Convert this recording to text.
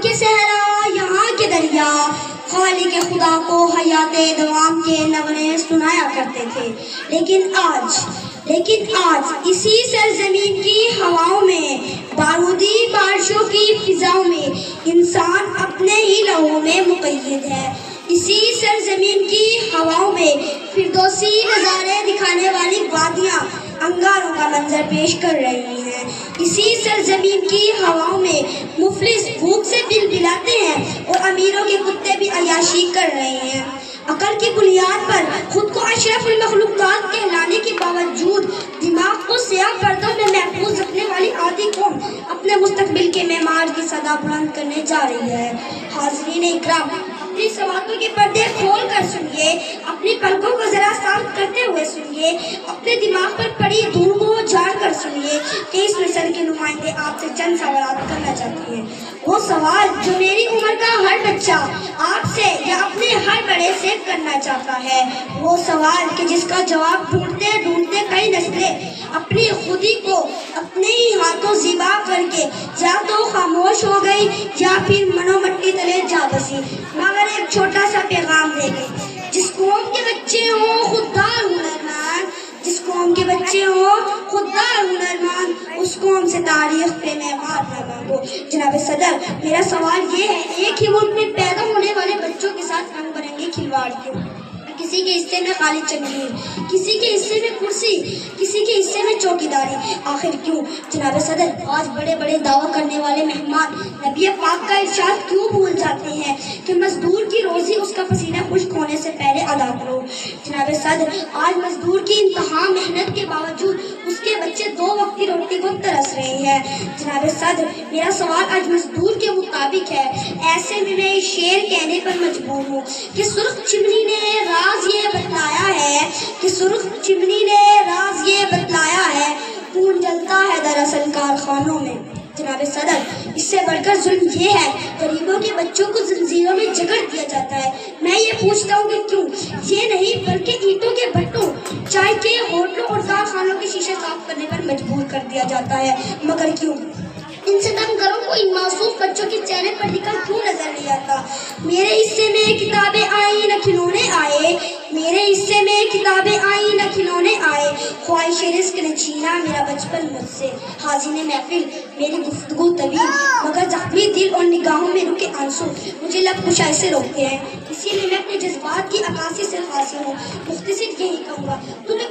کے صحرا یہاں کے دریا خالق خدا کو حیات دوام کے نغمے سنایا کرتے تھے، لیکن آج اسی سرزمین کی ہواؤں میں، بارودی بارشوں کی فضاؤں میں انسان اپنے ہی لہو میں مقید ہے۔ اسی سرزمین کی ہواؤں میں فردوسی نظارے دکھانے والی وادیاں انگاروں کا منظر پیش کر رہی ہیں۔ اسی سرزمین کی ہواؤں میں مفلس بھوک سے بلبلاتے ہیں اور امیروں کے کتے بھی عیاشی کر رہے ہیں۔ عقل کی بنیاد پر خود کو اشرف المخلوقات کہلانے کے باوجود دماغ کو سیاہ پردوں میں محفوظ رکھنے والی آدھی قوم اپنے مستقبل کے معمار کی صدا بلند کرنے جا رہی ہے۔ حاضرین اکرام، اپنی سواتوں کے پردے کھول کر سنیے، اپنی پلکوں کو ذرا صاف کرتے ہوئے سنیے، اپنے دماغ پر پڑی دھول کو جھاڑ کر سنیے کہ اس نسل کے نمائندے آپ سے چند سوالات کرنا چاہتے ہیں۔ وہ سوال جو میری عمر کا ہر بچہ آپ سے یا اپنے ہر بڑے سے کرنا چاہتا ہے، وہ سوال کہ جس کا جواب ڈھونڈتے ڈھونڈتے کئی نسلیں اپنی خودی کو اپنے ہی ہاتھوں ذبح کر کے یا تو خاموش ہو گئی یا پھر منو مٹی تلے جا بسی، مگر ایک چھوٹا سا پیغام دے گئی: جس قوم کے بچے ہوں خوددار ہنرمند، جس قوم کے بچے ہوں خوددار ہنرمند، اس قوم سے تاریخ پہ معمار نہ مانگو۔ جناب صدر، میرا سوال یہ ہے، ایک ہی ملک میں پیدا ہونے والے بچوں کے ساتھ رنگ برنگے کھلواڑ کیوں؟ کسی کے حصے میں خالی چنگیر، کسی کے حصے میں کرسی، کسی کے حصے میں چوکیداری، آخر کیوں؟ جناب صدر، آج بڑے بڑے دعویٰ کرنے والے مہمان نبی پاک کا ارشاد کیوں بھول جاتے ہیں کہ مزدور کی روزی اس کا پسینہ خشک ہونے سے پہلے ادا کرو؟ جناب صدر، آج مزدور کی انتہا محنت کے باوجود اس کے بچے 2 وقت کی روٹی کو ترس رہے ہیں۔ جناب صدر، میرا سوال آج مزدور کے مطابق ہے۔ ایسے میں میں شعر کہنے پر مجبور ہوں کہ سرخ چمنی نے راز یہ بتلایا ہے، خون جلتا ہے دراصل کارخانوں میں۔ جناب صدر، اس سے بڑھ کر ظلم یہ ہے، غریبوں کے بچوں کو زنجیروں میں جکڑ دیا جاتا ہے۔ میں یہ پوچھتا ہوں کہ کیوں؟ یہ نہیں بلکہ اینٹوں کے بھٹوں، چائے کے ہوٹلوں اور کارخانوں کے شیشے صاف کرنے پر مجبور کر دیا جاتا ہے، مگر کیوں؟ ان ستمگروں کو ان معصوم بچوں کے چہرے پر لکھا کیوں نظر نہیں آتا؟ میرے حصے میں کتابیں آئیں نہ کھلونے آئے، میرے حصے میں کتابیں آئیں نہ کھلونے آئے، خواہش رزق نے چھینا میرا بچپن مجھ سے۔ حاضرین محفل، میری گفتگو طویل مگر زخمی دل اور نگاہوں میں رکے آنسو مجھے لب کشائی سے روکتے ہیں، اسی لیے میں اپنے جذبات کی عکاسی سے قاصر ہوں۔ مختصر یہی کہوں گا، تمہیں